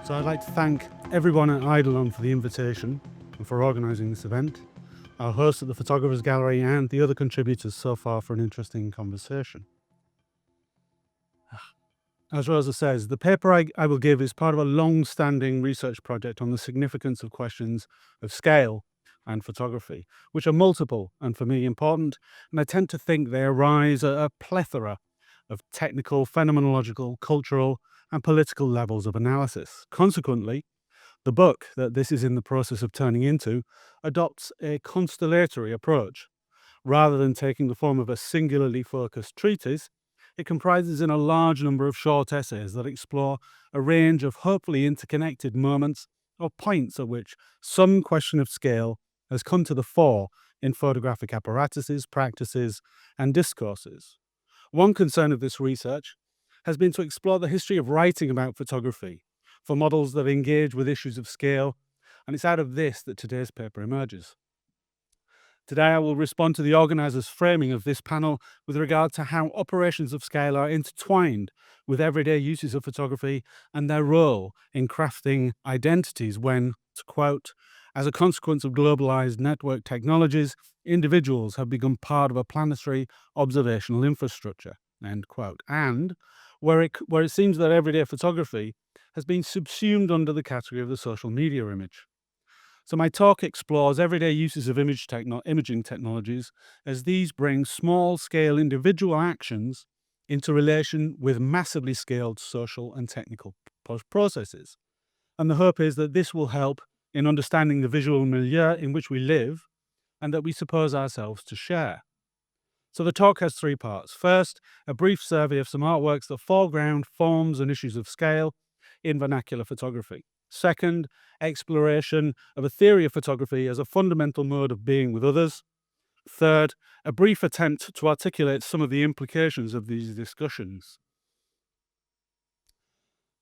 So I'd like to thank everyone at Eidolon for the invitation and for organising this event, our host at the Photographers Gallery and the other contributors so far for an interesting conversation. As Rosa says, the paper I will give is part of a long-standing research project on the significance of questions of scale and photography, which are multiple and for me important, and I tend to think they arise at a plethora of technical, phenomenological, cultural and political levels of analysis. Consequently, the book that this is in the process of turning into adopts a constellatory approach. Rather than taking the form of a singularly focused treatise, it comprises in a large number of short essays that explore a range of hopefully interconnected moments or points at which some question of scale has come to the fore in photographic apparatuses, practices, and discourses. One concern of this research has been to explore the history of writing about photography for models that engage with issues of scale, and it's out of this that today's paper emerges. Today I will respond to the organisers' framing of this panel with regard to how operations of scale are intertwined with everyday uses of photography and their role in crafting identities when, to quote, as a consequence of globalised network technologies, individuals have become part of a planetary observational infrastructure, end quote, and where it seems that everyday photography has been subsumed under the category of the social media image. So my talk explores everyday uses of imaging technologies as these bring small-scale individual actions into relation with massively scaled social and technical processes. And the hope is that this will help in understanding the visual milieu in which we live and that we suppose ourselves to share. So the talk has three parts. First, a brief survey of some artworks that foreground forms and issues of scale in vernacular photography. Second, exploration of a theory of photography as a fundamental mode of being with others. Third, a brief attempt to articulate some of the implications of these discussions.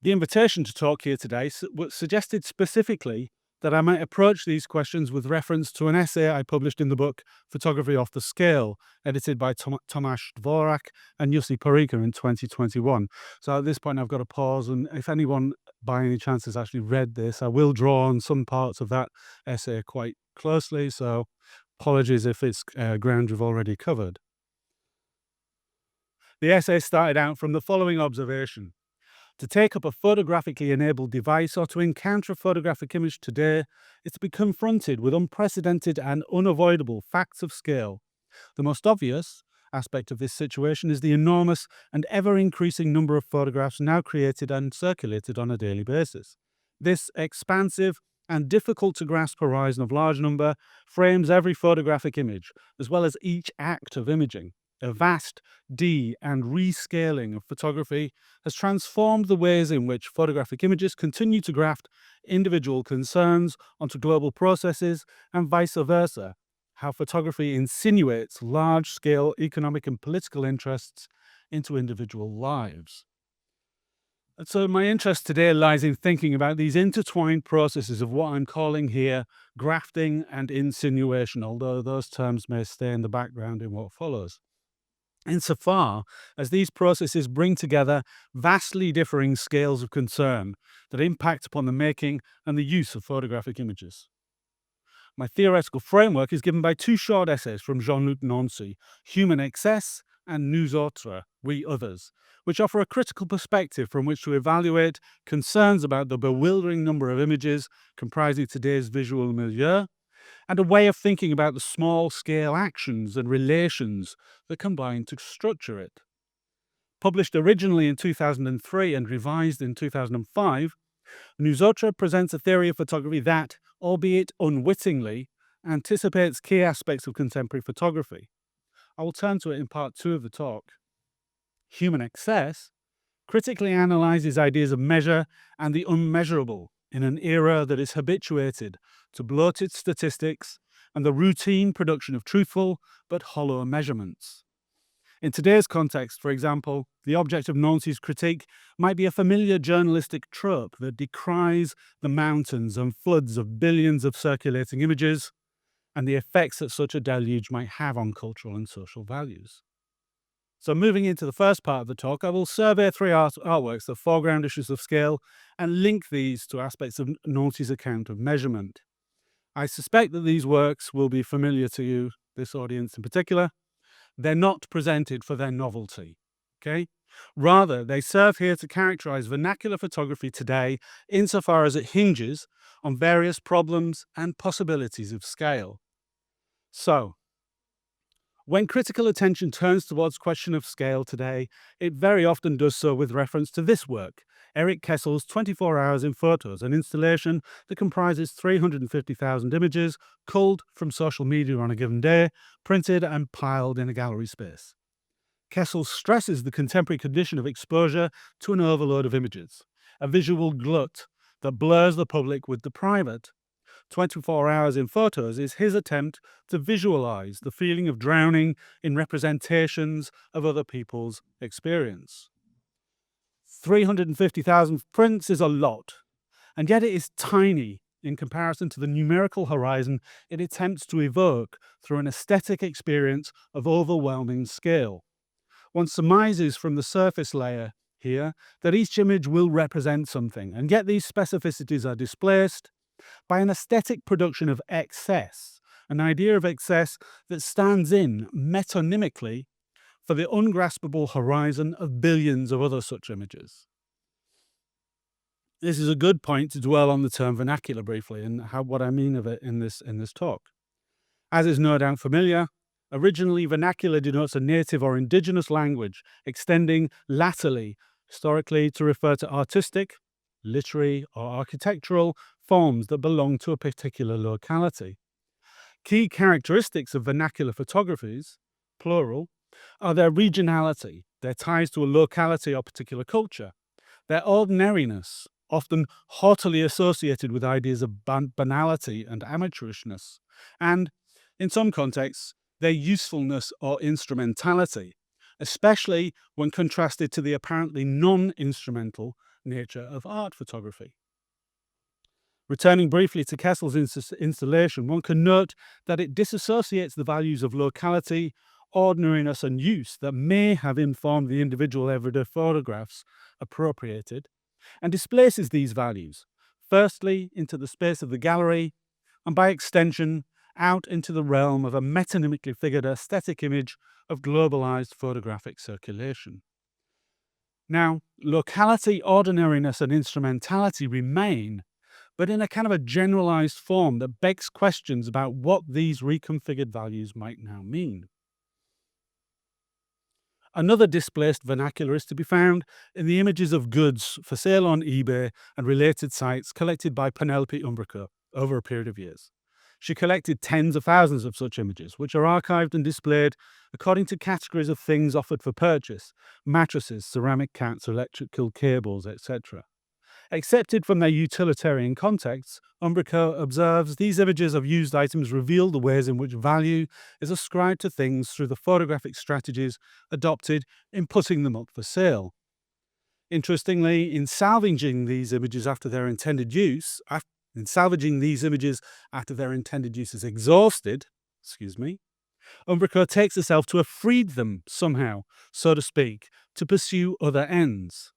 The invitation to talk here today suggested specifically that I might approach these questions with reference to an essay I published in the book Photography Off the Scale, edited by Tomasz Dvorak and Jussi Parika in 2021. So at this point I've got to pause, and if anyone by any chance has actually read this, I will draw on some parts of that essay quite closely, so apologies if it's ground you've already covered. The essay started out from the following observation. To take up a photographically enabled device or to encounter a photographic image today is to be confronted with unprecedented and unavoidable facts of scale. The most obvious aspect of this situation is the enormous and ever-increasing number of photographs now created and circulated on a daily basis. This expansive and difficult-to-grasp horizon of large number frames every photographic image, as well as each act of imaging. A vast and rescaling of photography has transformed the ways in which photographic images continue to graft individual concerns onto global processes and vice versa, how photography insinuates large-scale economic and political interests into individual lives. And so my interest today lies in thinking about these intertwined processes of what I'm calling here grafting and insinuation, although those terms may stay in the background in what follows. Insofar as these processes bring together vastly differing scales of concern that impact upon the making and the use of photographic images. My theoretical framework is given by two short essays from Jean-Luc Nancy, Human Excess and Nous Autres, We Others, which offer a critical perspective from which to evaluate concerns about the bewildering number of images comprising today's visual milieu, and a way of thinking about the small-scale actions and relations that combine to structure it. Published originally in 2003 and revised in 2005, Nous Autres presents a theory of photography that, albeit unwittingly, anticipates key aspects of contemporary photography. I will turn to it in part 2 of the talk. Human Excess critically analyzes ideas of measure and the unmeasurable in an era that is habituated to bloated statistics and the routine production of truthful but hollow measurements. In today's context, for example, the object of Nancy's critique might be a familiar journalistic trope that decries the mountains and floods of billions of circulating images and the effects that such a deluge might have on cultural and social values. So moving into the first part of the talk, I will survey three artworks, the foreground issues of scale, and link these to aspects of Nancy's account of measurement. I suspect that these works will be familiar to you, this audience in particular. They're not presented for their novelty, okay? Rather, they serve here to characterize vernacular photography today insofar as it hinges on various problems and possibilities of scale. So, when critical attention turns towards question of scale today, it very often does so with reference to this work, Eric Kessel's 24 Hours in Photos, an installation that comprises 350,000 images culled from social media on a given day, printed and piled in a gallery space. Kessel stresses the contemporary condition of exposure to an overload of images, a visual glut that blurs the public with the private. 24 Hours in Photos is his attempt to visualize the feeling of drowning in representations of other people's experience. 350,000 prints is a lot, and yet it is tiny in comparison to the numerical horizon it attempts to evoke through an aesthetic experience of overwhelming scale. One surmises from the surface layer here that each image will represent something, and yet these specificities are displaced by an aesthetic production of excess, an idea of excess that stands in metonymically for the ungraspable horizon of billions of other such images. This is a good point to dwell on the term vernacular briefly and what I mean of it in this talk. As is no doubt familiar, originally vernacular denotes a native or indigenous language, extending latterly, historically, to refer to artistic, literary, or architectural forms that belong to a particular locality. Key characteristics of vernacular photographies, plural, are their regionality, their ties to a locality or particular culture, their ordinariness, often haughtily associated with ideas of banality and amateurishness, and, in some contexts, their usefulness or instrumentality, especially when contrasted to the apparently non-instrumental nature of art photography. Returning briefly to Kessel's installation, one can note that it disassociates the values of locality, ordinariness, and use that may have informed the individual everyday photographs appropriated, and displaces these values, firstly into the space of the gallery, and by extension, out into the realm of a metonymically figured aesthetic image of globalized photographic circulation. Now, locality, ordinariness, and instrumentality remain, but in a kind of a generalized form that begs questions about what these reconfigured values might now mean. Another displaced vernacular is to be found in the images of goods for sale on eBay and related sites collected by Penelope Umbrico over a period of years. She collected tens of thousands of such images, which are archived and displayed according to categories of things offered for purchase: mattresses, ceramic cats, electrical cables, etc. Accepted from their utilitarian contexts, Umbrico observes these images of used items reveal the ways in which value is ascribed to things through the photographic strategies adopted in putting them up for sale. Interestingly, in salvaging these images after their intended use, is exhausted, Umbrico takes herself to have freed them somehow, so to speak, to pursue other ends.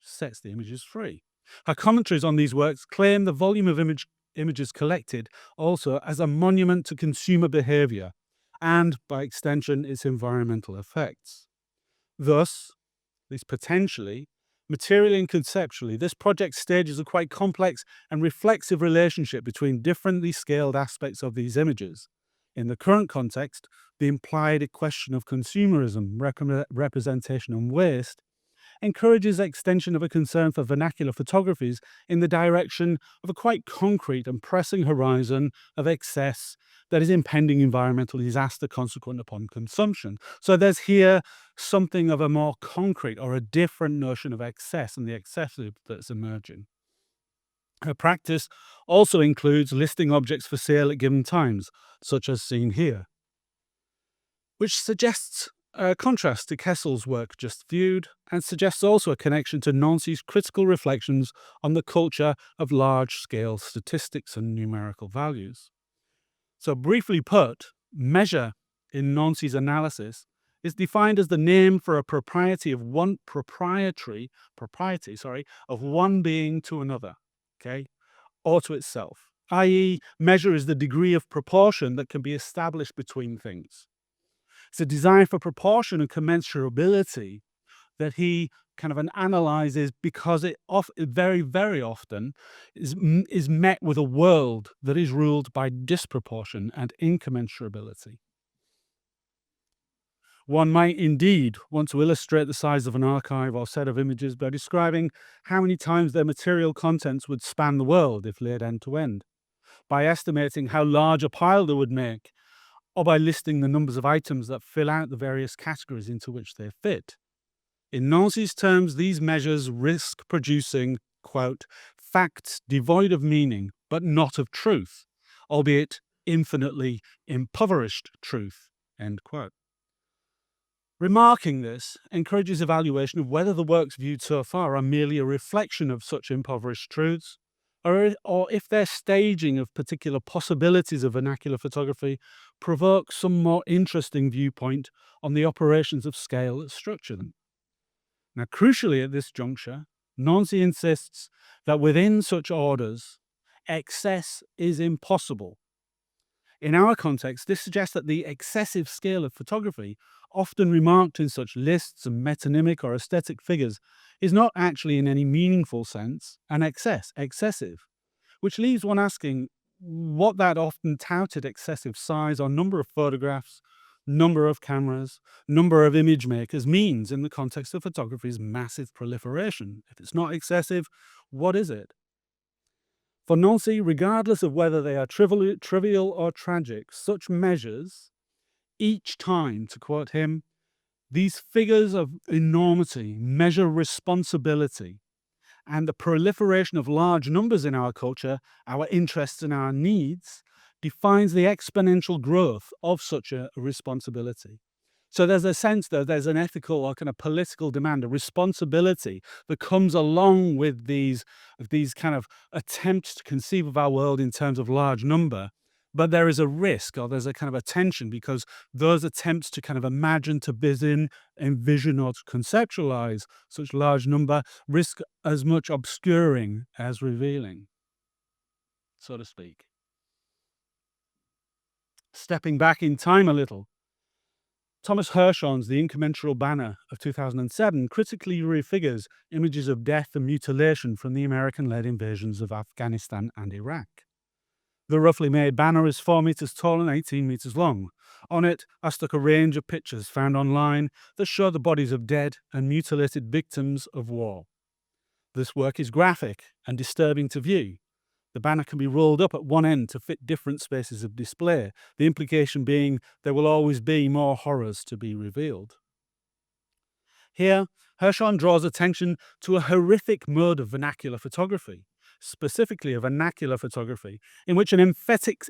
Sets the images free. Her commentaries on these works claim the volume of images collected also as a monument to consumer behavior and, by extension, its environmental effects. Thus, at least potentially, materially and conceptually, this project stages a quite complex and reflexive relationship between differently scaled aspects of these images. In the current context, the implied question of consumerism, representation, and waste encourages extension of a concern for vernacular photographies in the direction of a quite concrete and pressing horizon of excess that is impending environmental disaster consequent upon consumption. So there's here something of a more concrete or a different notion of excess and the excessive that's emerging. Her practice also includes listing objects for sale at given times, such as seen here, which suggests a contrast to Kessel's work just viewed, and suggests also a connection to Nancy's critical reflections on the culture of large-scale statistics and numerical values. So briefly put, measure in Nancy's analysis is defined as the name for a propriety, of one being to another, okay, or to itself, i.e., measure is the degree of proportion that can be established between things. It's a design for proportion and commensurability that he kind of analyzes, because it very, very often is met with a world that is ruled by disproportion and incommensurability. One might indeed want to illustrate the size of an archive or set of images by describing how many times their material contents would span the world if laid end to end, by estimating how large a pile they would make, or by listing the numbers of items that fill out the various categories into which they fit. In Nancy's terms, these measures risk producing, quote, facts devoid of meaning but not of truth, albeit infinitely impoverished truth, end quote. Remarking this encourages evaluation of whether the works viewed so far are merely a reflection of such impoverished truths, or if their staging of particular possibilities of vernacular photography provokes some more interesting viewpoint on the operations of scale that structure them. Now, crucially at this juncture, Nancy insists that within such orders, excess is impossible. In our context, this suggests that the excessive scale of photography, often remarked in such lists and metonymic or aesthetic figures, is not actually in any meaningful sense an excessive, which leaves one asking what that often touted excessive size or number of photographs, number of cameras, number of image makers means in the context of photography's massive proliferation. If it's not excessive, what is it? For Nancy, regardless of whether they are trivial or tragic, such measures, each time, to quote him, these figures of enormity measure responsibility, and the proliferation of large numbers in our culture, our interests and our needs, defines the exponential growth of such a responsibility. So there's a sense that there's an ethical or kind of political demand, a responsibility that comes along with these kind of attempts to conceive of our world in terms of large number. But there is a risk, or there's a kind of a tension, because those attempts to kind of imagine, to envision, or to conceptualize such large number risk as much obscuring as revealing, so to speak. Stepping back in time a little, Thomas Hirschhorn's The Incommensurable Banner of 2007 critically refigures images of death and mutilation from the American-led invasions of Afghanistan and Iraq. The roughly made banner is 4 meters tall and 18 meters long. On it are stuck a range of pictures found online that show the bodies of dead and mutilated victims of war. This work is graphic and disturbing to view. The banner can be rolled up at one end to fit different spaces of display, the implication being there will always be more horrors to be revealed. Here, Hirschhorn draws attention to a horrific mode of vernacular photography, specifically a vernacular photography in which an emphatic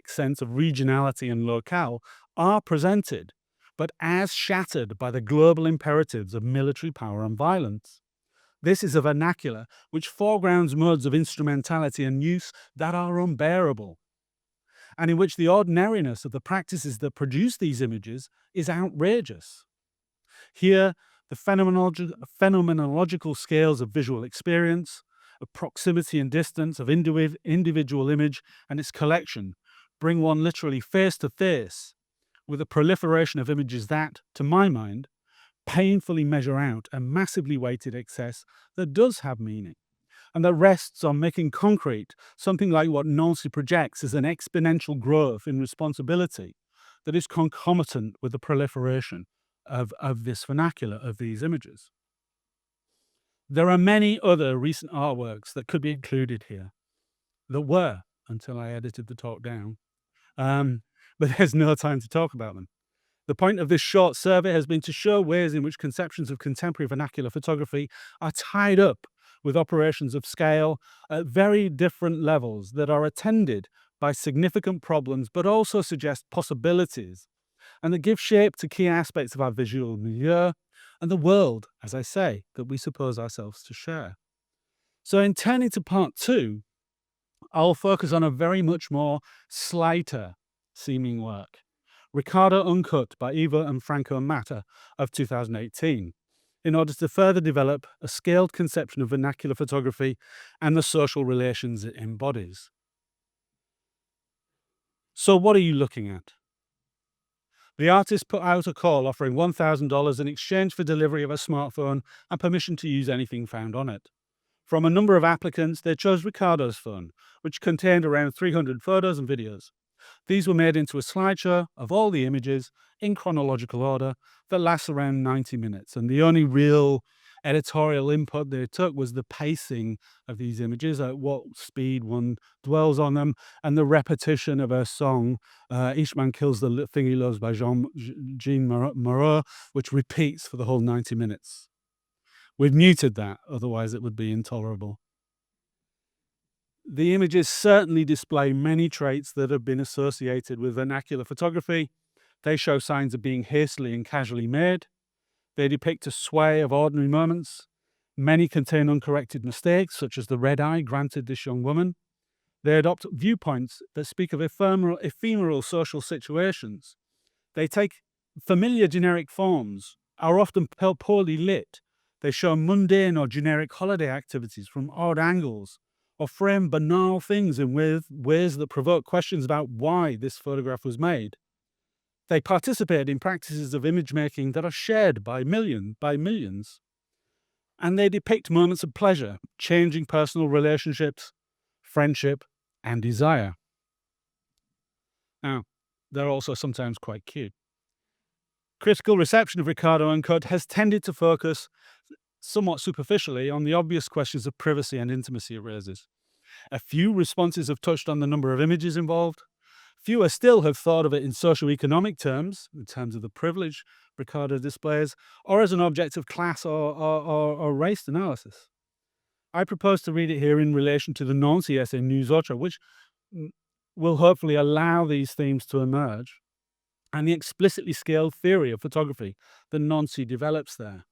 sense of regionality and locale are presented, but as shattered by the global imperatives of military power and violence. This is a vernacular which foregrounds modes of instrumentality and use that are unbearable, and in which the ordinariness of the practices that produce these images is outrageous. Here, the phenomenological scales of visual experience, of proximity and distance, of individual image and its collection bring one literally face to face with a proliferation of images that, to my mind, painfully measure out a massively weighted excess that does have meaning, and that rests on making concrete something like what Nancy projects as an exponential growth in responsibility that is concomitant with the proliferation of this vernacular, of these images. There are many other recent artworks that could be included here, that were, until I edited the talk down, but there's no time to talk about them. The point of this short survey has been to show ways in which conceptions of contemporary vernacular photography are tied up with operations of scale at very different levels that are attended by significant problems, but also suggest possibilities, and that give shape to key aspects of our visual milieu and the world, as I say, that we suppose ourselves to share. So in turning to part 2, I'll focus on a very much more slighter seeming work, Ricardo Uncut by Eva and Franco Matta of 2018, in order to further develop a scaled conception of vernacular photography and the social relations it embodies. So what are you looking at? The artist put out a call offering $1,000 in exchange for delivery of a smartphone and permission to use anything found on it. From a number of applicants, they chose Ricardo's phone, which contained around 300 photos and videos. These were made into a slideshow of all the images in chronological order that lasts around 90 minutes. And the only real editorial input they took was the pacing of these images, at what speed one dwells on them, and the repetition of a song, Each Man Kills the Thing He Loves by Jean Moreau, which repeats for the whole 90 minutes. We've muted that, otherwise it would be intolerable. The images certainly display many traits that have been associated with vernacular photography. They show signs of being hastily and casually made. They depict a sway of ordinary moments. Many contain uncorrected mistakes, such as the red eye granted this young woman. They adopt viewpoints that speak of ephemeral social situations. They take familiar generic forms, are often poorly lit. They show mundane or generic holiday activities from odd angles, or frame banal things in ways that provoke questions about why this photograph was made. They participate in practices of image making that are shared by millions. And they depict moments of pleasure, changing personal relationships, friendship, and desire. Now, they're also sometimes quite cute. Critical reception of Ricardo Uncut has tended to focus somewhat superficially on the obvious questions of privacy and intimacy it raises. A few responses have touched on the number of images involved. Fewer still have thought of it in socio-economic terms, in terms of the privilege Ricardo displays, or as an object of class or race analysis. I propose to read it here in relation to the Nancy essay Nous Autres, which will hopefully allow these themes to emerge, and the explicitly scaled theory of photography that Nancy develops there.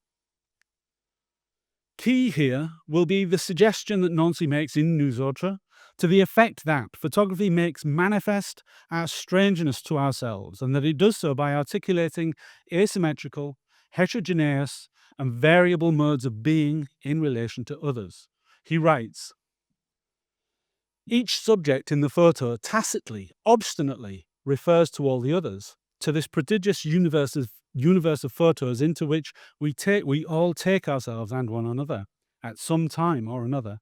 Key here will be the suggestion that Nancy makes in Nous Autres to the effect that photography makes manifest our strangeness to ourselves, and that it does so by articulating asymmetrical, heterogeneous, and variable modes of being in relation to others. He writes, "Each subject in the photo tacitly, obstinately refers to all the others, to this prodigious universe of photos into which we all take ourselves and one another at some time or another.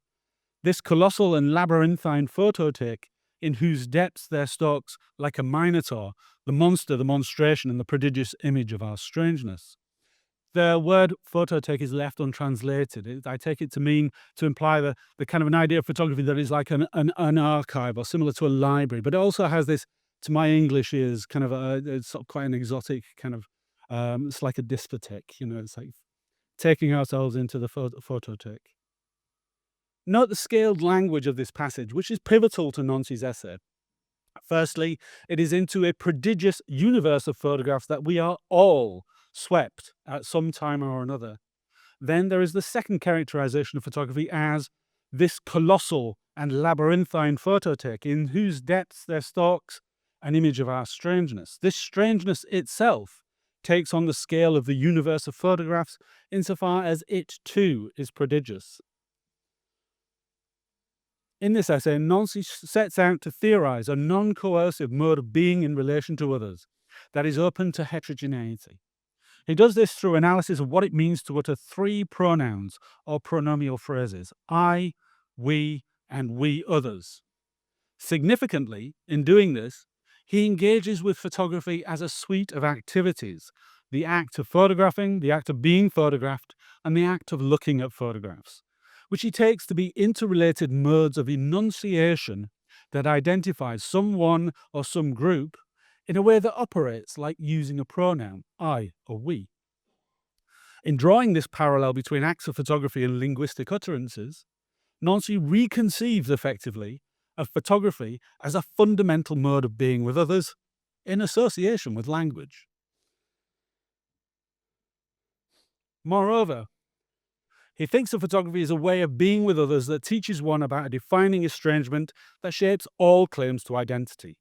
This colossal and labyrinthine phototake, in whose depths there stalks, like a minotaur, the monster, the monstration, and the prodigious image of our strangeness." The word phototake is left untranslated. I take it to imply the kind of an idea of photography that is like an archive or similar to a library, but it also has this, to my English ears, kind of it's sort of quite an exotic kind of, it's like a discotheque, it's like taking ourselves into the phototake. Note the scaled language of this passage, which is pivotal to Nancy's essay. Firstly, it is into a prodigious universe of photographs that we are all swept at some time or another. Then there is the second characterization of photography as this colossal and labyrinthine phototake, in whose depths there stalks an image of our strangeness. This strangeness itself takes on the scale of the universe of photographs insofar as it too is prodigious. In this essay, Nancy sets out to theorize a non-coercive mode of being in relation to others that is open to heterogeneity. He does this through analysis of what it means to utter three pronouns or pronomial phrases: I, we, and we others. Significantly, in doing this, he engages with photography as a suite of activities: the act of photographing, the act of being photographed, and the act of looking at photographs, which he takes to be interrelated modes of enunciation that identifies someone or some group in a way that operates like using a pronoun, I or we. In drawing this parallel between acts of photography and linguistic utterances, Nancy reconceives effectively of photography as a fundamental mode of being with others in association with language. Moreover, he thinks of photography as a way of being with others that teaches one about a defining estrangement that shapes all claims to identity.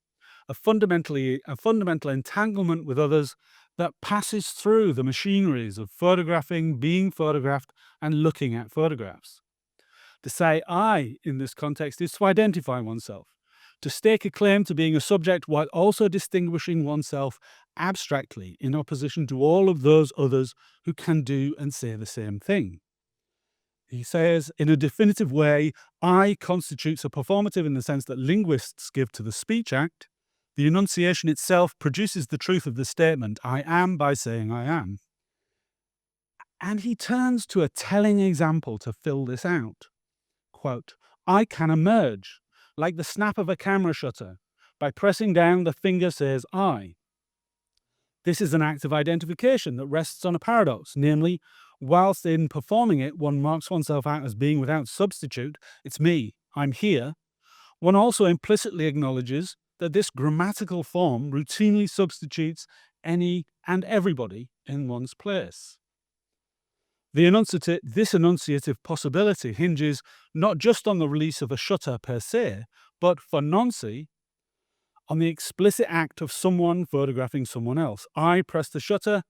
a fundamental entanglement with others that passes through the machineries of photographing, being photographed, and looking at photographs. To say I in this context is to identify oneself, to stake a claim to being a subject while also distinguishing oneself abstractly in opposition to all of those others who can do and say the same thing. He says, in a definitive way, I constitutes a performative in the sense that linguists give to the speech act. The enunciation itself produces the truth of the statement, I am, by saying I am. And he turns to a telling example to fill this out. Quote, I can emerge, like the snap of a camera shutter. By pressing down, the finger says I. This is an act of identification that rests on a paradox, namely, whilst in performing it, one marks oneself out as being without substitute, it's me, I'm here, one also implicitly acknowledges that this grammatical form routinely substitutes any and everybody in one's place. This enunciative possibility hinges not just on the release of a shutter per se, but for Nancy, on the explicit act of someone photographing someone else. I press the shutter,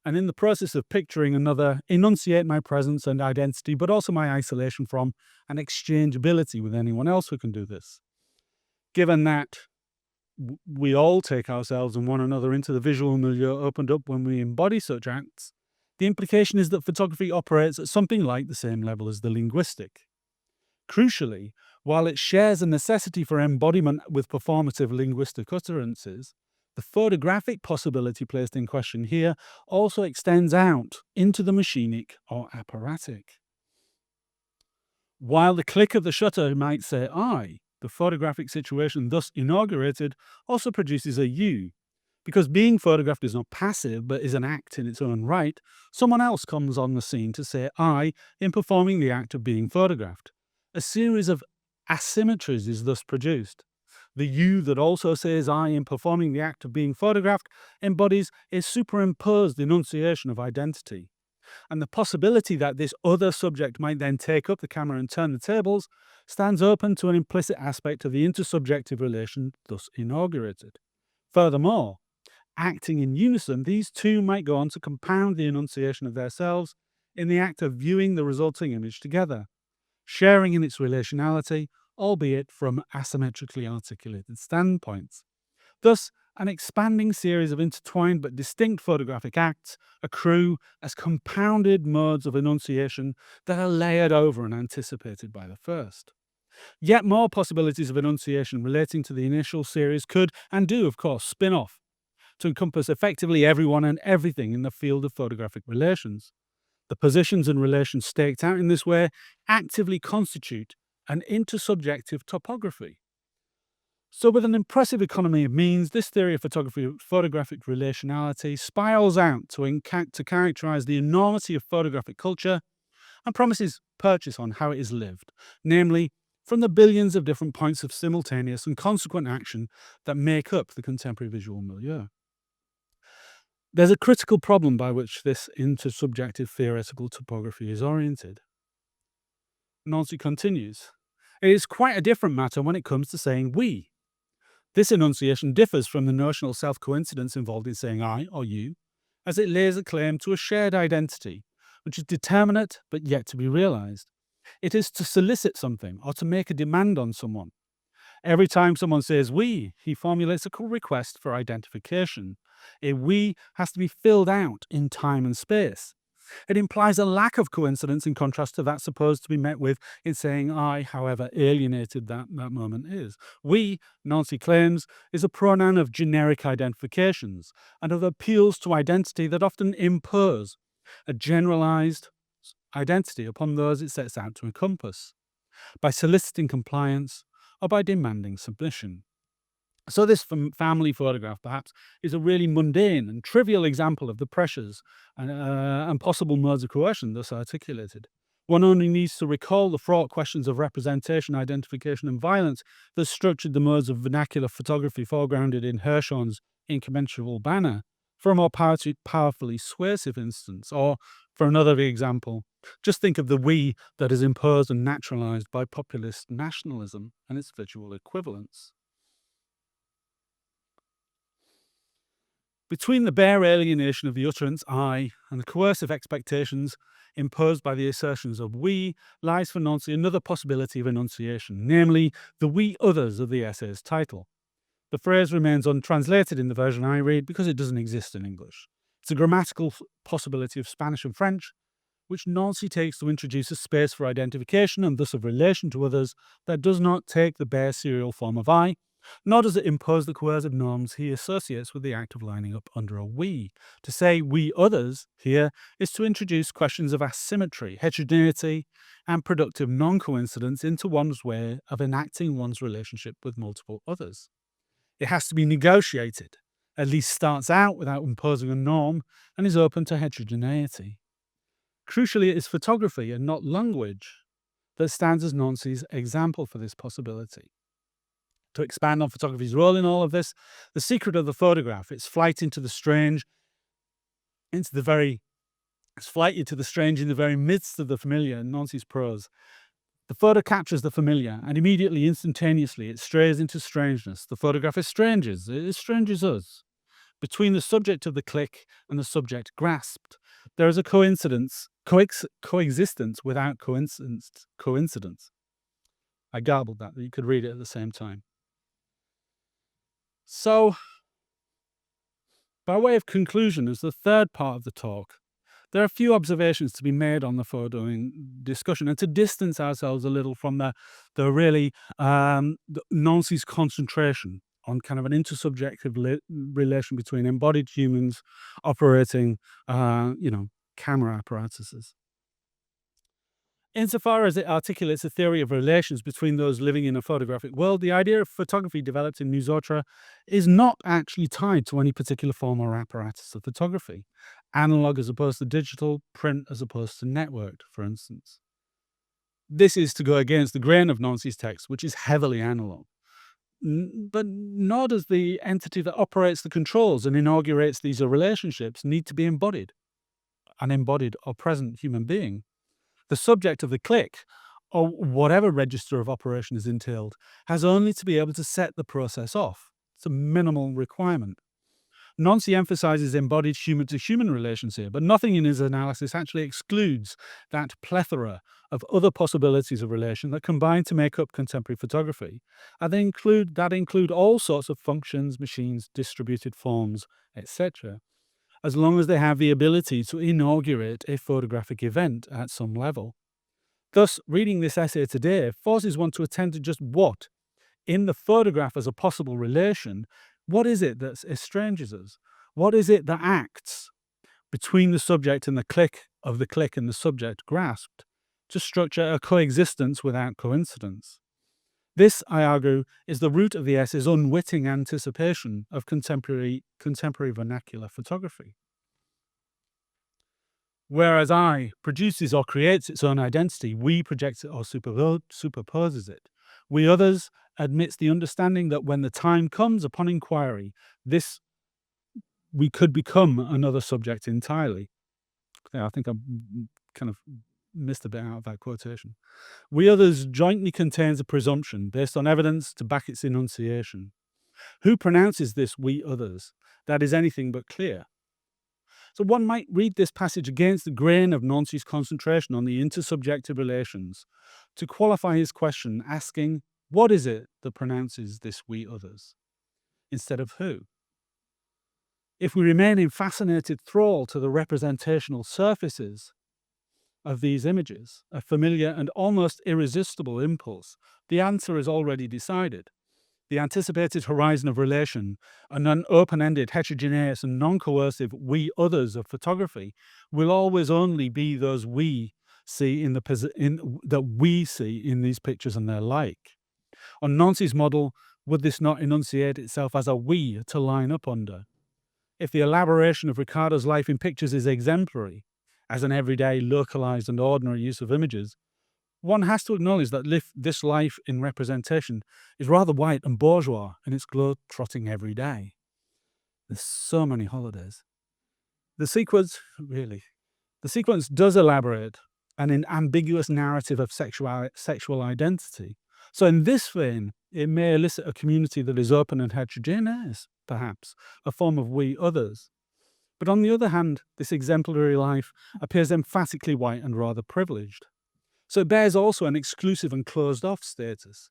and in the process of picturing another, enunciate my presence and identity, but also my isolation from and exchangeability with anyone else who can do this. Given that we all take ourselves and one another into the visual milieu opened up when we embody such acts, the implication is that photography operates at something like the same level as the linguistic. Crucially, while it shares a necessity for embodiment with performative linguistic utterances, the photographic possibility placed in question here also extends out into the machinic or apparatic. While the click of the shutter might say I, the photographic situation thus inaugurated also produces a you. Because being photographed is not passive but is an act in its own right, someone else comes on the scene to say I in performing the act of being photographed. A series of asymmetries is thus produced. The you that also says I in performing the act of being photographed embodies a superimposed enunciation of identity. And the possibility that this other subject might then take up the camera and turn the tables stands open to an implicit aspect of the intersubjective relation thus inaugurated. Furthermore, acting in unison, these two might go on to compound the enunciation of themselves in the act of viewing the resulting image together, sharing in its relationality, albeit from asymmetrically articulated standpoints. Thus, an expanding series of intertwined but distinct photographic acts accrue as compounded modes of enunciation that are layered over and anticipated by the first. Yet more possibilities of enunciation relating to the initial series could, and do of course, spin off to encompass effectively everyone and everything in the field of photographic relations. The positions and relations staked out in this way actively constitute an intersubjective topography. So with an impressive economy of means, this theory of photographic relationality spirals out to characterize the enormity of photographic culture and promises purchase on how it is lived, namely from the billions of different points of simultaneous and consequent action that make up the contemporary visual milieu. There's a critical problem by which this intersubjective theoretical topography is oriented. Nancy continues, it is quite a different matter when it comes to saying we. This enunciation differs from the notional self-coincidence involved in saying I or you, as it lays a claim to a shared identity, which is determinate but yet to be realized. It is to solicit something or to make a demand on someone. Every time someone says we, he formulates a request for identification. A we has to be filled out in time and space. It implies a lack of coincidence in contrast to that supposed to be met with in saying I, however alienated that moment is. We, Nancy claims, is a pronoun of generic identifications and of appeals to identity that often impose a generalized identity upon those it sets out to encompass, by soliciting compliance or by demanding submission. So this family photograph, perhaps, is a really mundane and trivial example of the pressures and possible modes of coercion thus articulated. One only needs to recall the fraught questions of representation, identification, and violence that structured the modes of vernacular photography foregrounded in Hirschhorn's incommensurable banner for a more powerfully suasive instance. Or, for another example, just think of the we that is imposed and naturalized by populist nationalism and its visual equivalents. Between the bare alienation of the utterance I and the coercive expectations imposed by the assertions of we lies for Nancy another possibility of enunciation, namely the we others of the essay's title. The phrase remains untranslated in the version I read because it doesn't exist in English. It's a grammatical possibility of Spanish and French, which Nancy takes to introduce a space for identification and thus of relation to others that does not take the bare serial form of I, nor does it impose the coercive norms he associates with the act of lining up under a we. To say we others here is to introduce questions of asymmetry, heterogeneity, and productive non-coincidence into one's way of enacting one's relationship with multiple others. It has to be negotiated, at least starts out without imposing a norm, and is open to heterogeneity. Crucially, it is photography and not language that stands as Nancy's example for this possibility. To expand on photography's role in all of this, the secret of the photograph, its flight into the strange, in the very midst of the familiar in Nancy's prose. The photo captures the familiar, and immediately, instantaneously, it strays into strangeness. The photograph estranges us. Between the subject of the click and the subject grasped, there is a coexistence without coincidence. I garbled that, but you could read it at the same time. So, by way of conclusion, as the third part of the talk, there are a few observations to be made on the photoing discussion, and to distance ourselves a little from the Nancy's concentration on kind of an intersubjective relation between embodied humans operating, camera apparatuses. Insofar as it articulates a theory of relations between those living in a photographic world, the idea of photography developed in Mus-Outre is not actually tied to any particular form or apparatus of photography. Analog as opposed to digital, print as opposed to networked, for instance. This is to go against the grain of Nancy's text, which is heavily analog. But nor does the entity that operates the controls and inaugurates these relationships need to be embodied, an embodied or present human being. The subject of the click, or whatever register of operation is entailed, has only to be able to set the process off. It's a minimal requirement. Nancy emphasizes embodied human-to-human relations here, but nothing in his analysis actually excludes that plethora of other possibilities of relation that combine to make up contemporary photography, and they include all sorts of functions, machines, distributed forms, etc., as long as they have the ability to inaugurate a photographic event at some level. Thus, reading this essay today forces one to attend to just what, in the photograph as a possible relation, what is it that estranges us? What is it that acts between the subject and the click and the subject grasped to structure a coexistence without coincidence? This, I argue, is the root of the essay's unwitting anticipation of contemporary vernacular photography. Whereas I produces or creates its own identity, we projects it or superposes it. We others admits the understanding that when the time comes upon inquiry, we could become another subject entirely. I think I kind of missed a bit out of that quotation. We others jointly contains a presumption based on evidence to back its enunciation. Who pronounces this we others? That is anything but clear. So one might read this passage against the grain of Nancy's concentration on the intersubjective relations to qualify his question, asking, what is it that pronounces this we others, instead of who? If we remain in fascinated thrall to the representational surfaces of these images, a familiar and almost irresistible impulse, the answer is already decided. The anticipated horizon of relation, an open-ended, heterogeneous and non-coercive we others of photography, will always only be those we see that we see in these pictures and their like. On Nancy's model, would this not enunciate itself as a we to line up under? If the elaboration of Ricardo's life in pictures is exemplary, as an everyday, localized and ordinary use of images, one has to acknowledge that this life in representation is rather white and bourgeois in its globe-trotting everyday. There's so many holidays. The sequence does elaborate an ambiguous narrative of sexual identity. So in this vein, it may elicit a community that is open and heterogeneous, perhaps, a form of we others. But on the other hand, this exemplary life appears emphatically white and rather privileged. So it bears also an exclusive and closed-off status.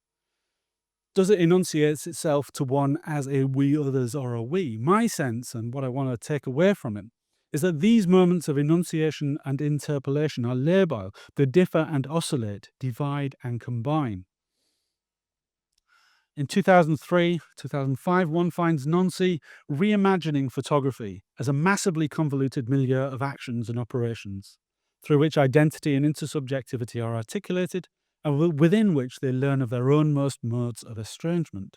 Does it enunciate itself to one as a we others or a we? My sense, and what I want to take away from it, is that these moments of enunciation and interpolation are labile. They differ and oscillate, divide and combine. In 2003, 2005, one finds Nancy reimagining photography as a massively convoluted milieu of actions and operations, through which identity and intersubjectivity are articulated, and within which they learn of their ownmost modes of estrangement.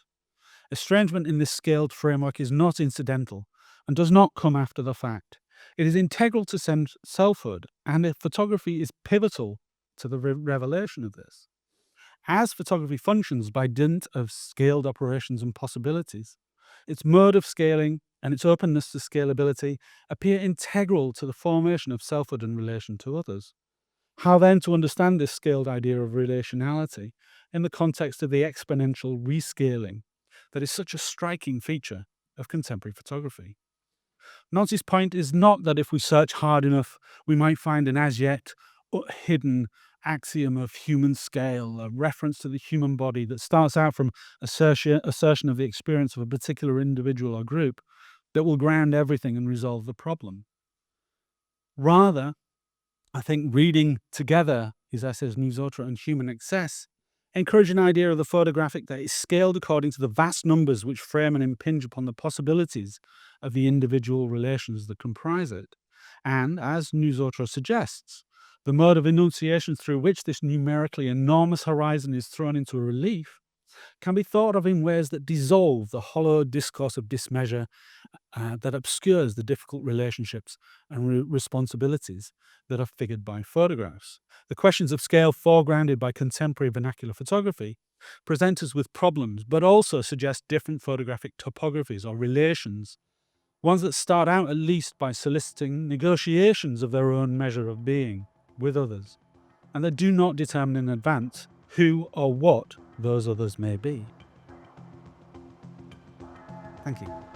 Estrangement in this scaled framework is not incidental and does not come after the fact. It is integral to selfhood, and photography is pivotal to the revelation of this. As photography functions by dint of scaled operations and possibilities, its mode of scaling and its openness to scalability appear integral to the formation of selfhood in relation to others. How then to understand this scaled idea of relationality in the context of the exponential rescaling that is such a striking feature of contemporary photography? Nancy's point is not that if we search hard enough, we might find an as yet hidden axiom of human scale, a reference to the human body that starts out from assertion of the experience of a particular individual or group that will ground everything and resolve the problem. Rather, I think reading together his essays Nous Autres and Human Excess encourage an idea of the photographic that is scaled according to the vast numbers which frame and impinge upon the possibilities of the individual relations that comprise it. And, as Nous Autres suggests, the mode of enunciation through which this numerically enormous horizon is thrown into relief can be thought of in ways that dissolve the hollow discourse of dismeasure that obscures the difficult relationships and responsibilities that are figured by photographs. The questions of scale foregrounded by contemporary vernacular photography present us with problems, but also suggest different photographic topographies or relations, ones that start out at least by soliciting negotiations of their own measure of being with others, and that do not determine in advance who or what those others may be. Thank you.